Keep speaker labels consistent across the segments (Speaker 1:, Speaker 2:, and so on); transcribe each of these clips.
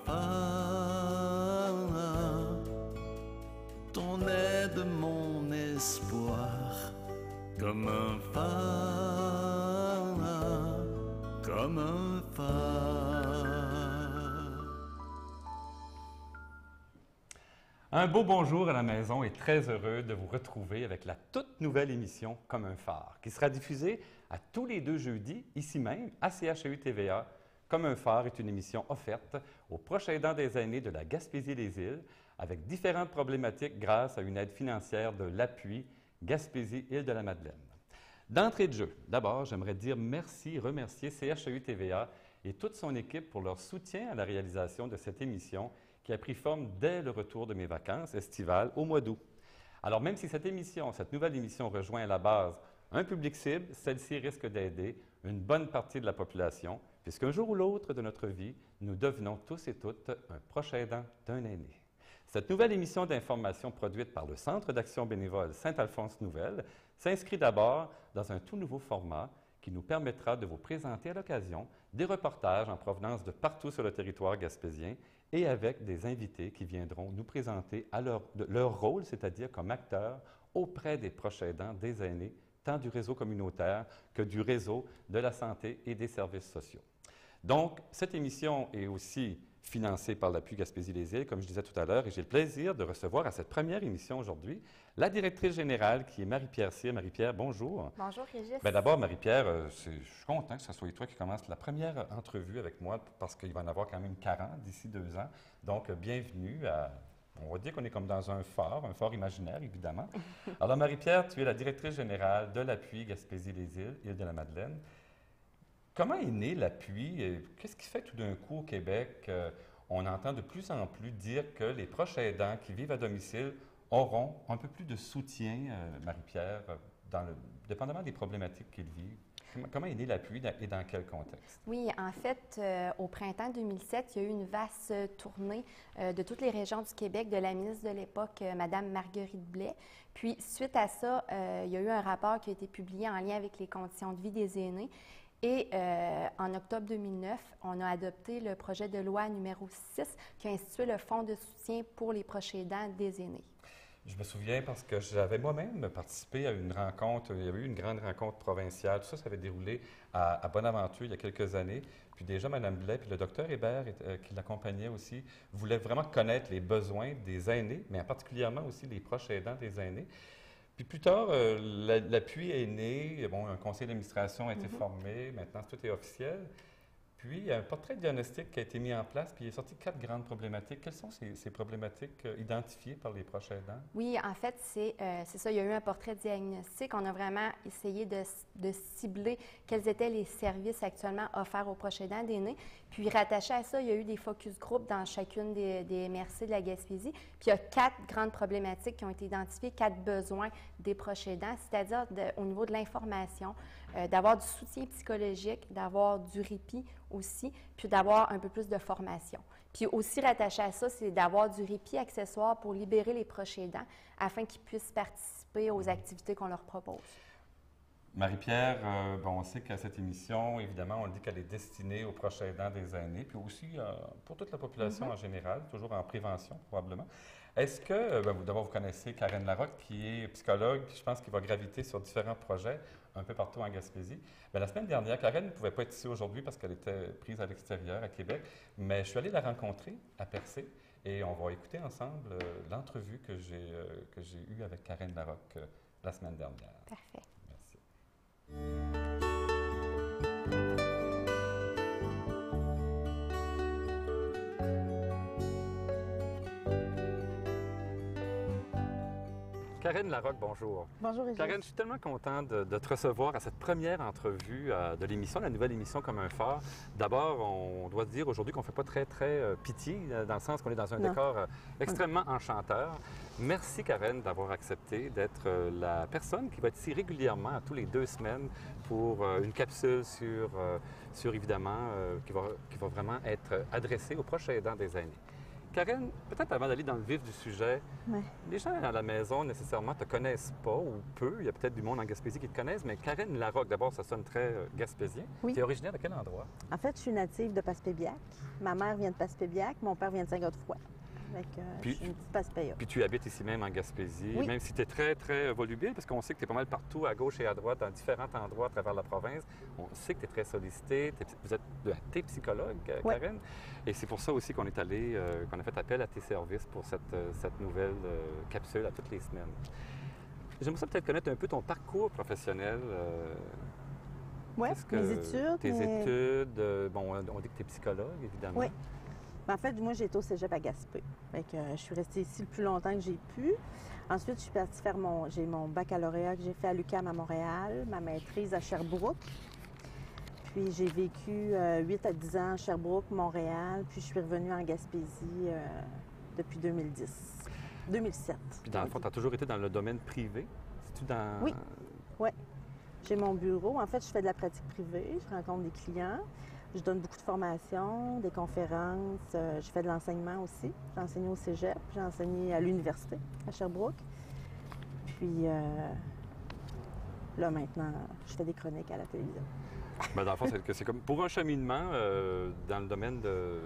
Speaker 1: phare, ton aide, mon espoir, comme un phare, comme un phare.
Speaker 2: Un beau bonjour à la maison et très heureux de vous retrouver avec la toute nouvelle émission Comme un phare, qui sera diffusée à tous les 2 jeudis, ici même, à CHU TVA. Comme un phare est une émission offerte aux proches aidants des aînés de la Gaspésie-les-Îles, avec différentes problématiques grâce à une aide financière de l'appui Gaspésie-Îles-de-la-Madeleine. D'entrée de jeu, d'abord, j'aimerais dire merci, remercier CHU TVA et toute son équipe pour leur soutien à la réalisation de cette émission qui a pris forme dès le retour de mes vacances estivales au mois d'août. Alors, même si cette nouvelle émission rejoint à la base un public cible, celle-ci risque d'aider une bonne partie de la population, puisqu'un jour ou l'autre de notre vie, nous devenons tous et toutes un proche aidant d'un aîné. Cette nouvelle émission d'information produite par le Centre d'action bénévole Saint-Alphonse-Nouvelle s'inscrit d'abord dans un tout nouveau format qui nous permettra de vous présenter à l'occasion des reportages en provenance de partout sur le territoire gaspésien et avec des invités qui viendront nous présenter leur rôle, c'est-à-dire comme acteurs auprès des proches aidants, des aînés, tant du réseau communautaire que du réseau de la santé et des services sociaux. Donc, cette émission est aussi financée par l'appui Gaspésie-les-Îles, comme je disais tout à l'heure, et j'ai le plaisir de recevoir à cette première émission aujourd'hui la directrice générale qui est Marie-Pierre Cyr. Marie-Pierre, bonjour.
Speaker 3: Bonjour, Régis.
Speaker 2: Bien, d'abord, Marie-Pierre, je suis content que ce soit toi qui commence la première entrevue avec moi parce qu'il va en avoir quand même 40 d'ici 2 ans. Donc, bienvenue à... On va dire qu'on est comme dans un phare imaginaire, évidemment. Alors, Marie-Pierre, tu es la directrice générale de l'appui Gaspésie-les-Îles, Île-de-la-Madeleine. Comment est né l'appui? Qu'est-ce qui fait tout d'un coup au Québec, on entend de plus en plus dire que les proches aidants qui vivent à domicile auront un peu plus de soutien, Marie-Pierre, dépendamment des problématiques qu'ils vivent? Comment est né l'appui et dans quel contexte?
Speaker 3: Oui, en fait, au printemps 2007, il y a eu une vaste tournée de toutes les régions du Québec de la ministre de l'époque, Mme Marguerite Blais. Puis, suite à ça, il y a eu un rapport qui a été publié en lien avec les conditions de vie des aînés. Et en octobre 2009, on a adopté le projet de loi numéro 6 qui a institué le Fonds de soutien pour les proches aidants des aînés.
Speaker 2: Je me souviens parce que j'avais moi-même participé à une rencontre, il y avait eu une grande rencontre provinciale, tout ça, ça avait déroulé à Bonaventure il y a quelques années. Puis déjà, Mme Blais, puis le docteur Hébert qui l'accompagnait aussi, voulaient vraiment connaître les besoins des aînés, mais particulièrement aussi les proches aidants des aînés. Puis plus tard, l'appui est né, bon, un conseil d'administration a été formé, maintenant tout est officiel. Puis, il y a un portrait de diagnostic qui a été mis en place, puis il est sorti 4 grandes problématiques. Quelles sont ces problématiques identifiées par les proches aidants?
Speaker 3: Oui, en fait, c'est ça. Il y a eu un portrait de diagnostic. On a vraiment essayé de cibler quels étaient les services actuellement offerts aux proches aidants d'aînés. Puis, rattaché à ça, il y a eu des focus group dans chacune des MRC de la Gaspésie. Puis, il y a 4 grandes problématiques qui ont été identifiées, 4 besoins des proches aidants, c'est-à-dire au niveau de l'information, d'avoir du soutien psychologique, d'avoir du répit aussi, puis d'avoir un peu plus de formation. Puis aussi rattaché à ça, c'est d'avoir du répit accessoire pour libérer les proches aidants afin qu'ils puissent participer aux activités qu'on leur propose.
Speaker 2: Marie-Pierre, on sait qu'à cette émission, évidemment, on dit qu'elle est destinée aux proches aidants des aînés, puis aussi pour toute la population en général, toujours en prévention probablement. Est-ce que, d'abord, vous connaissez Karen Larocque, qui est psychologue, puis je pense qu'il va graviter sur différents projets un peu partout en Gaspésie. Bien, la semaine dernière, Karen ne pouvait pas être ici aujourd'hui parce qu'elle était prise à l'extérieur, à Québec, mais je suis allé la rencontrer à Percé et on va écouter ensemble l'entrevue que j'ai eue avec Karen Larocque la semaine dernière.
Speaker 3: Parfait.
Speaker 2: Merci. Karen Larocque, bonjour.
Speaker 4: Bonjour, Régis.
Speaker 2: Karen, je suis tellement content de te recevoir à cette première entrevue de l'émission, la nouvelle émission Comme un phare. D'abord, on doit se dire aujourd'hui qu'on ne fait pas très pitié, dans le sens qu'on est dans un décor extrêmement enchanteur. Merci, Karen, d'avoir accepté d'être la personne qui va être ici régulièrement, tous les 2 semaines, pour une capsule sur évidemment, qui va vraiment être adressée aux proches aidants des aînés. Karen, peut-être avant d'aller dans le vif du sujet,
Speaker 4: Ouais.
Speaker 2: les gens à la maison, nécessairement, ne te connaissent pas ou peu. Il y a peut-être du monde en Gaspésie qui te connaissent, mais Karen Larocque, d'abord, ça sonne très gaspésien.
Speaker 4: Oui.
Speaker 2: Tu es originaire de quel endroit?
Speaker 4: En fait, je suis native de Passepébiac. Ma mère vient de Passepébiac, mon père vient de Saint-Godefroy. Fait que,
Speaker 2: Puis-
Speaker 4: je suis une petite Passepéote.
Speaker 2: Puis tu habites ici même en Gaspésie,
Speaker 4: Oui.
Speaker 2: même si tu es très, très volubile, parce qu'on sait que tu es pas mal partout, à gauche et à droite, dans différents endroits à travers la province. On sait que tu es très sollicité. T'es psychologue,
Speaker 4: Oui.
Speaker 2: Karen. Et c'est pour ça aussi qu'on est allé, qu'on a fait appel à tes services pour cette nouvelle capsule à toutes les semaines. J'aimerais ça peut-être connaître un peu ton parcours professionnel.
Speaker 4: Oui,
Speaker 2: Qu'est-ce que-
Speaker 4: mes études.
Speaker 2: Tes
Speaker 4: mais-
Speaker 2: études. Bon, on dit que tu es psychologue, évidemment.
Speaker 4: Oui. Ben, en fait, moi, j'ai été au cégep à Gaspé. Fait que, je suis restée ici le plus longtemps que j'ai pu. Ensuite, je suis partie faire j'ai mon baccalauréat que j'ai fait à l'UQAM à Montréal, ma maîtrise à Sherbrooke. Puis j'ai vécu 8 à 10 ans à Sherbrooke, Montréal. Puis je suis revenue en Gaspésie depuis 2010. 2007.
Speaker 2: Puis dans le fond, tu as toujours été dans le domaine privé. C'est-tu dans...
Speaker 4: Oui. J'ai mon bureau. En fait, je fais de la pratique privée. Je rencontre des clients. Je donne beaucoup de formations, des conférences. Je fais de l'enseignement aussi. J'ai enseigné au cégep. J'ai enseigné à l'université à Sherbrooke. Puis là, maintenant, je fais des chroniques à la télévision.
Speaker 2: Ben, dans le fond, c'est comme pour un cheminement dans le domaine de...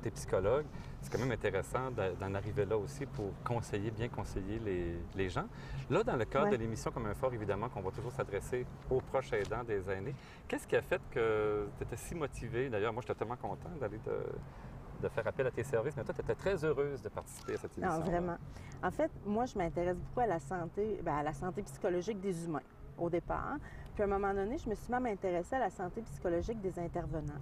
Speaker 2: T'es psychologue. C'est quand même intéressant d'en arriver là aussi pour bien conseiller les gens. Là, dans le cadre
Speaker 4: Ouais.
Speaker 2: de l'émission Comme un fort, évidemment, qu'on va toujours s'adresser aux proches aidants des aînés, qu'est-ce qui a fait que tu étais si motivée? D'ailleurs, moi, j'étais tellement content d'aller de faire appel à tes services, mais toi, tu étais très heureuse de participer à cette émission.
Speaker 4: Non, vraiment. En fait, moi, je m'intéresse beaucoup à la santé psychologique des humains au départ. Puis à un moment donné, je me suis même intéressée à la santé psychologique des intervenants.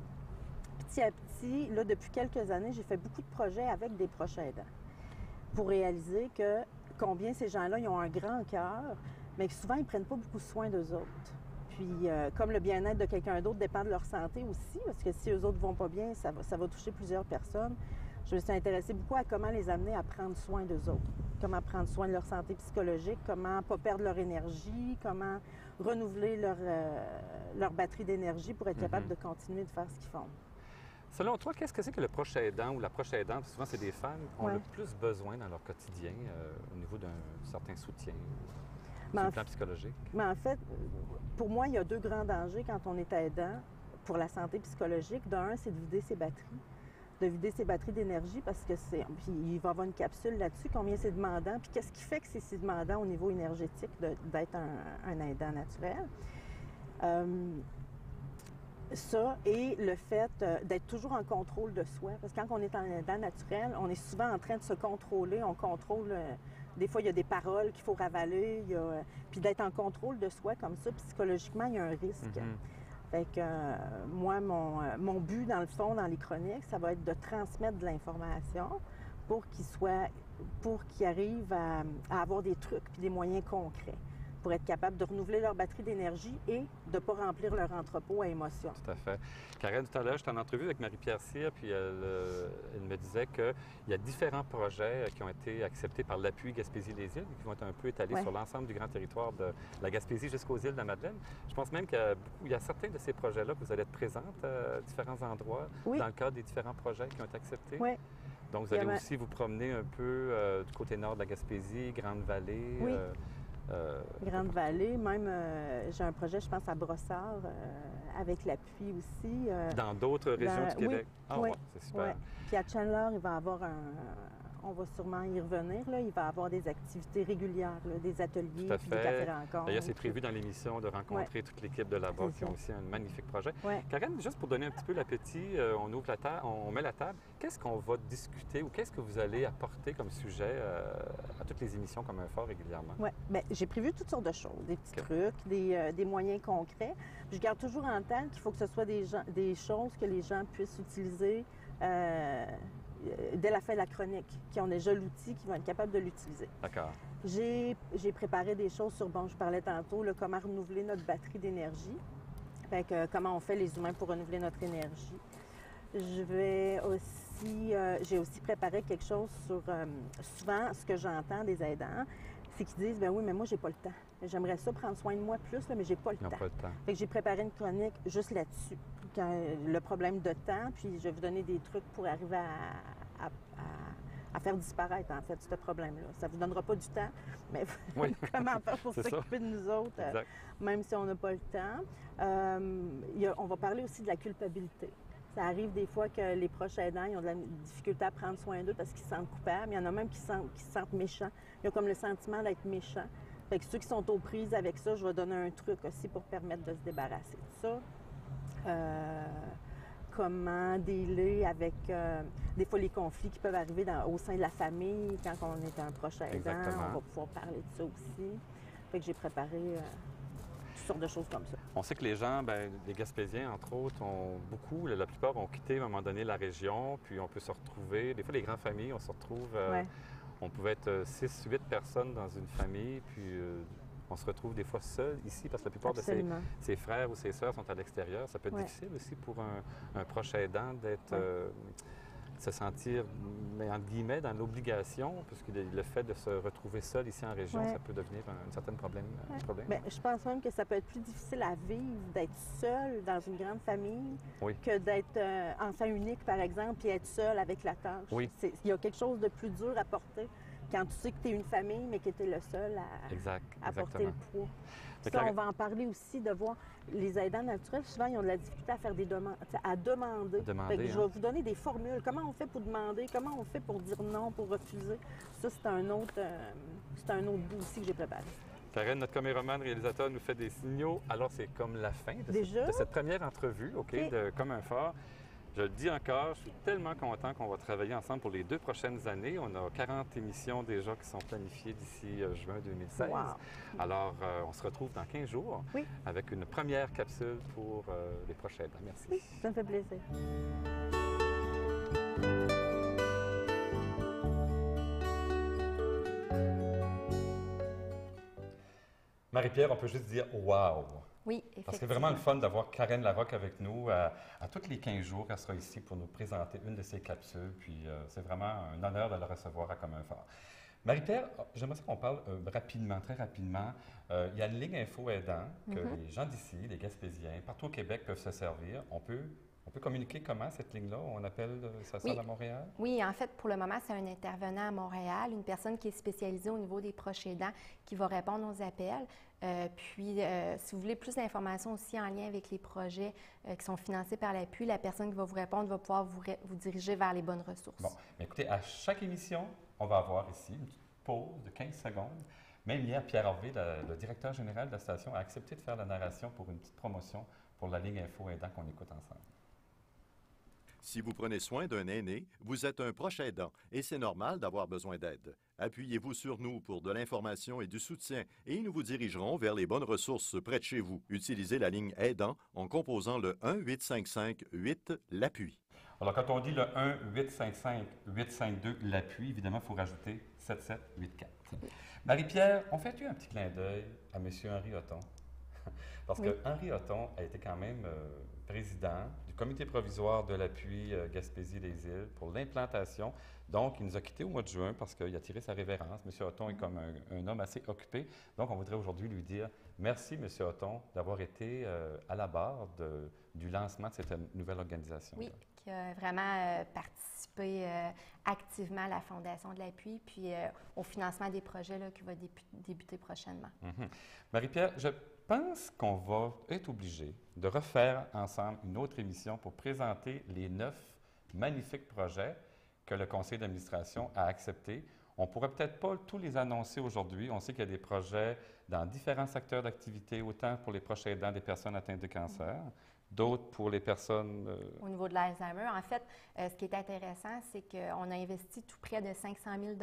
Speaker 4: Petit à petit, là, depuis quelques années, j'ai fait beaucoup de projets avec des proches aidants pour réaliser que combien ces gens-là, ils ont un grand cœur, mais que souvent, ils ne prennent pas beaucoup soin d'eux autres. Puis, comme le bien-être de quelqu'un d'autre dépend de leur santé aussi, parce que si eux autres ne vont pas bien, ça va toucher plusieurs personnes. Je me suis intéressée beaucoup à comment les amener à prendre soin d'eux autres, comment prendre soin de leur santé psychologique, comment ne pas perdre leur énergie, comment renouveler leur batterie d'énergie pour être capable de continuer de faire ce qu'ils font.
Speaker 2: Selon toi, qu'est-ce que c'est que le proche aidant ou la proche aidante, souvent c'est des femmes, ont
Speaker 4: Ouais.
Speaker 2: le plus besoin dans leur quotidien au niveau d'un certain soutien
Speaker 4: Mais
Speaker 2: sur
Speaker 4: en
Speaker 2: le plan psychologique?
Speaker 4: Mais en fait, pour moi, il y a deux grands dangers quand on est aidant pour la santé psychologique. D'un, c'est de vider ses batteries d'énergie parce que puis il va y avoir une capsule là-dessus, combien c'est demandant, puis qu'est-ce qui fait que c'est si demandant au niveau énergétique d'être un aidant naturel. Ça et le fait d'être toujours en contrôle de soi. Parce que quand on est en aidant naturel, on est souvent en train de se contrôler. On contrôle... des fois, il y a des paroles qu'il faut ravaler. Puis d'être en contrôle de soi comme ça, psychologiquement, il y a un risque. Fait que moi, mon but, dans le fond, dans les chroniques, ça va être de transmettre de l'information pour qu'ils arrivent à avoir des trucs puis des moyens concrets pour être capables de renouveler leur batterie d'énergie et de ne pas remplir leur entrepôt à émotions.
Speaker 2: Tout à fait. Karen, tout à l'heure, j'étais en entrevue avec Marie-Pierre Cyr, puis elle me disait qu'il y a différents projets qui ont été acceptés par l'appui Gaspésie-les-Îles, qui vont être un peu étalés
Speaker 4: Ouais.
Speaker 2: sur l'ensemble du grand territoire de la Gaspésie jusqu'aux îles de la Madeleine. Je pense même qu'il y a certains de ces projets-là que vous allez être présentes à différents endroits
Speaker 4: Oui.
Speaker 2: dans le cadre des différents projets qui ont été acceptés.
Speaker 4: Oui.
Speaker 2: Donc, vous allez
Speaker 4: Il y a-
Speaker 2: aussi vous promener un peu du côté nord de la Gaspésie, Grande-Vallée.
Speaker 4: Oui. Grande-Vallée, même j'ai un projet, je pense, à Brossard, avec l'appui aussi.
Speaker 2: Dans d'autres régions du
Speaker 4: oui,
Speaker 2: Québec. Ah,
Speaker 4: oui,
Speaker 2: ouais, c'est super.
Speaker 4: ouais. Puis à Chandler, il va y avoir on va sûrement y revenir, là. Il va y avoir des activités régulières, là, des ateliers,
Speaker 2: Tout à
Speaker 4: puis des
Speaker 2: fait.
Speaker 4: cafés-rencontres.
Speaker 2: D'ailleurs, c'est prévu dans l'émission de rencontrer toute l'équipe de là-bas
Speaker 4: C'est
Speaker 2: qui ont
Speaker 4: ça.
Speaker 2: aussi un magnifique projet.
Speaker 4: Ouais.
Speaker 2: Karen, juste pour donner un petit peu l'appétit, on ouvre la table, on met la table. Qu'est-ce qu'on va discuter ou qu'est-ce que vous allez apporter comme sujet à toutes les émissions comme un fort régulièrement?
Speaker 4: Oui, bien, j'ai prévu toutes sortes de choses, des petits
Speaker 2: OK.
Speaker 4: trucs, des moyens concrets. Je garde toujours en tête qu'il faut que ce soit des choses que les gens puissent utiliser dès la fin de la chronique, qui ont déjà l'outil, qui vont être capables de l'utiliser.
Speaker 2: D'accord.
Speaker 4: J'ai préparé des choses sur, je parlais tantôt, là, comment renouveler notre batterie d'énergie. Fait que, comment on fait les humains pour renouveler notre énergie. J'ai aussi préparé quelque chose sur, souvent, ce que j'entends des aidants, c'est qu'ils disent, ben oui, mais moi, j'ai pas le temps. J'aimerais ça prendre soin de moi plus, là, mais j'ai pas le
Speaker 2: Ils n'ont
Speaker 4: temps.
Speaker 2: pas le temps.
Speaker 4: Fait que j'ai préparé une chronique juste là-dessus, le problème de temps, puis je vais vous donner des trucs pour arriver à faire disparaître, en fait, ce problème-là. Ça ne vous donnera pas du temps, mais
Speaker 2: Oui.
Speaker 4: comment faire pour
Speaker 2: C'est ça.
Speaker 4: s'occuper de nous autres,
Speaker 2: Exact.
Speaker 4: même si on n'a pas le temps. On va parler aussi de la culpabilité. Ça arrive des fois que les proches aidants ils ont de la difficulté à prendre soin d'eux parce qu'ils se sentent coupables. Il y en a même qui se sentent méchants. Ils ont comme le sentiment d'être méchants. Fait que ceux qui sont aux prises avec ça, je vais donner un truc aussi pour permettre de se débarrasser de ça. Comment dealer avec des fois les conflits qui peuvent arriver au sein de la famille quand on est un proche aidant.
Speaker 2: Exactement.
Speaker 4: On va pouvoir parler de ça aussi. Fait que j'ai préparé toutes sortes de choses comme ça.
Speaker 2: On sait que les gens, les Gaspésiens, entre autres, la plupart ont quitté à un moment donné la région, puis on peut se retrouver. Des fois, les grandes familles, on se retrouve,
Speaker 4: Ouais.
Speaker 2: on pouvait être 6, 8 personnes dans une famille, puis on se retrouve des fois seul ici, parce que la plupart
Speaker 4: Absolument.
Speaker 2: de ses frères ou ses sœurs sont à l'extérieur. Ça peut être
Speaker 4: Ouais.
Speaker 2: difficile aussi pour un proche aidant d'être, se sentir, mais entre guillemets, dans l'obligation, parce que le fait de se retrouver seul ici en région,
Speaker 4: Ouais.
Speaker 2: ça peut devenir un certain problème.
Speaker 4: Bien, je pense même que ça peut être plus difficile à vivre d'être seul dans une grande famille
Speaker 2: Oui.
Speaker 4: que d'être enfant unique, par exemple, puis être seul avec la tâche.
Speaker 2: Oui.
Speaker 4: Il y a quelque chose de plus dur à porter quand tu sais que tu es une famille, mais que tu es le seul
Speaker 2: Exact,
Speaker 4: à porter
Speaker 2: exactement.
Speaker 4: le poids.
Speaker 2: Fait
Speaker 4: Ça,
Speaker 2: que la-
Speaker 4: on va en parler aussi, de voir les aidants naturels, souvent, ils ont de la difficulté à faire des demandes, à demander.
Speaker 2: Demander,
Speaker 4: Fait que je
Speaker 2: hein.
Speaker 4: vais vous donner des formules. Comment on fait pour demander? Comment on fait pour dire non, pour refuser? Ça, c'est un autre bout aussi que j'ai préparé.
Speaker 2: Karen, notre caméraman réalisateur, nous fait des signaux. Alors, c'est comme la fin de
Speaker 4: Déjà?
Speaker 2: cette première entrevue, OK,
Speaker 4: OK.
Speaker 2: de Comme un phare. Je le dis encore, je suis tellement content qu'on va travailler ensemble pour les 2 prochaines années. On a 40 émissions déjà qui sont planifiées d'ici juin 2016.
Speaker 4: Wow.
Speaker 2: Alors, on se retrouve dans 15 jours
Speaker 4: Oui.
Speaker 2: avec une première capsule pour les prochaines. Merci.
Speaker 4: Oui, ça me fait plaisir.
Speaker 2: Marie-Pierre, on peut juste dire « wow ».
Speaker 3: Oui,
Speaker 2: Parce que c'est
Speaker 3: effectivement.
Speaker 2: vraiment le fun d'avoir Karen Larocque avec nous. À tous les 15 jours, elle sera ici pour nous présenter une de ses capsules. Puis c'est vraiment un honneur de la recevoir à Comme un phare. Marie-Pierre, j'aimerais ça qu'on parle rapidement, très rapidement. Il y a une ligne info aidant que les gens d'ici, les Gaspésiens, partout au Québec peuvent se servir. On peut communiquer comment cette ligne-là? On appelle ça
Speaker 3: Oui.
Speaker 2: à Montréal?
Speaker 3: Oui, en fait, pour le moment, c'est un intervenant à Montréal, une personne qui est spécialisée au niveau des proches aidants qui va répondre aux appels. Puis, si vous voulez plus d'informations aussi en lien avec les projets qui sont financés par l'appui, la personne qui va vous répondre va pouvoir vous diriger vers les bonnes ressources.
Speaker 2: Bon, mais écoutez, à chaque émission, on va avoir ici une petite pause de 15 secondes. Même hier, Pierre Harvey, le directeur général de la station, a accepté de faire la narration pour une petite promotion pour la ligne info aidant qu'on écoute ensemble.
Speaker 5: Si vous prenez soin d'un aîné, vous êtes un proche aidant et c'est normal d'avoir besoin d'aide. Appuyez-vous sur nous pour de l'information et du soutien et nous vous dirigerons vers les bonnes ressources près de chez vous. Utilisez la ligne aidant en composant le 1-855-8-l'appui.
Speaker 2: Alors, quand on dit le 1-855-852 l'appui, évidemment, il faut rajouter 7784. Marie-Pierre, on fait-tu un petit clin d'œil à M. Henri Hotton? Parce
Speaker 3: Oui.
Speaker 2: que Henri Hotton a été quand même président du comité provisoire de l'appui Gaspésie-les-Îles pour l'implantation. Donc, il nous a quittés au mois de juin parce qu'il a tiré sa révérence. M. Hotton est comme un homme assez occupé. Donc, on voudrait aujourd'hui lui dire merci, M. Hotton, d'avoir été à la barre du lancement de cette nouvelle organisation.
Speaker 3: Oui, qui a vraiment participé activement à la fondation de l'appui, puis au financement des projets là, qui va débuter prochainement.
Speaker 2: Mhm. Marie-Pierre, je pense qu'on va être obligé de refaire ensemble une autre émission pour présenter les 9 magnifiques projets que le conseil d'administration a acceptés. On ne pourrait peut-être pas tous les annoncer aujourd'hui. On sait qu'il y a des projets dans différents secteurs d'activité, autant pour les proches aidants des personnes atteintes de cancer, d'autres pour les personnes...
Speaker 3: Au niveau de l'Alzheimer, en fait, ce qui est intéressant, c'est qu'on a investi tout près de 500 000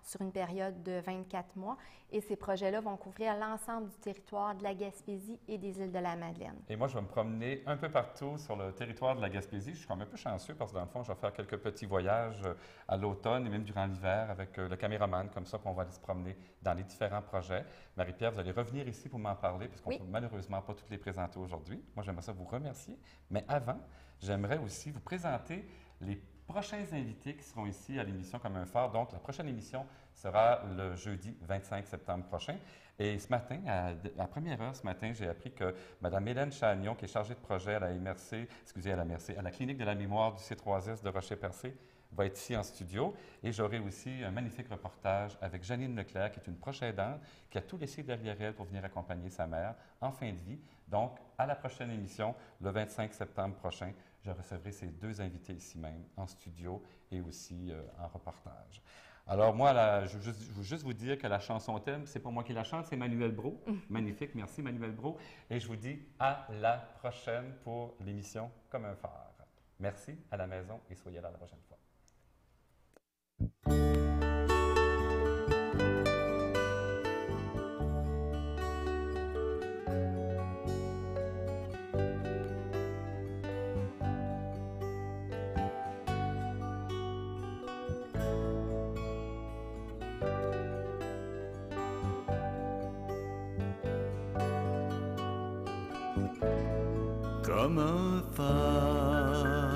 Speaker 3: sur une période de 24 mois et ces projets-là vont couvrir l'ensemble du territoire de la Gaspésie et des îles de la Madeleine.
Speaker 2: Et moi, je vais me promener un peu partout sur le territoire de la Gaspésie. Je suis quand même un peu chanceux parce que dans le fond, je vais faire quelques petits voyages à l'automne et même durant l'hiver avec le caméraman, comme ça, puis on va aller se promener dans les différents projets. Marie-Pierre, vous allez revenir ici pour m'en parler parce qu'on ne
Speaker 3: Oui.
Speaker 2: peut malheureusement pas toutes les présenter aujourd'hui. Moi, j'aimerais ça vous remercier. Mais avant, j'aimerais aussi vous présenter les prochains invités qui seront ici à l'émission Comme un phare. Donc, la prochaine émission sera le jeudi 25 septembre prochain. Et ce matin, à la première heure ce matin, j'ai appris que Mme Hélène Chagnon, qui est chargée de projet à la MRC, à la Clinique de la mémoire du C3S de Rocher-Percé, va être ici en studio. Et j'aurai aussi un magnifique reportage avec Janine Leclerc, qui est une proche aidante, qui a tout laissé derrière elle pour venir accompagner sa mère en fin de vie. Donc, à la prochaine émission, le 25 septembre prochain, je recevrai ces deux invités ici même, en studio et aussi en reportage. Alors moi, je veux juste vous dire que la chanson thème, c'est pas moi qui la chante, c'est Manuel Brault. Magnifique, merci Manuel Brault. Et je vous dis à la prochaine pour l'émission Comme un phare. Merci à la maison et soyez là la prochaine fois.
Speaker 1: Comme un phare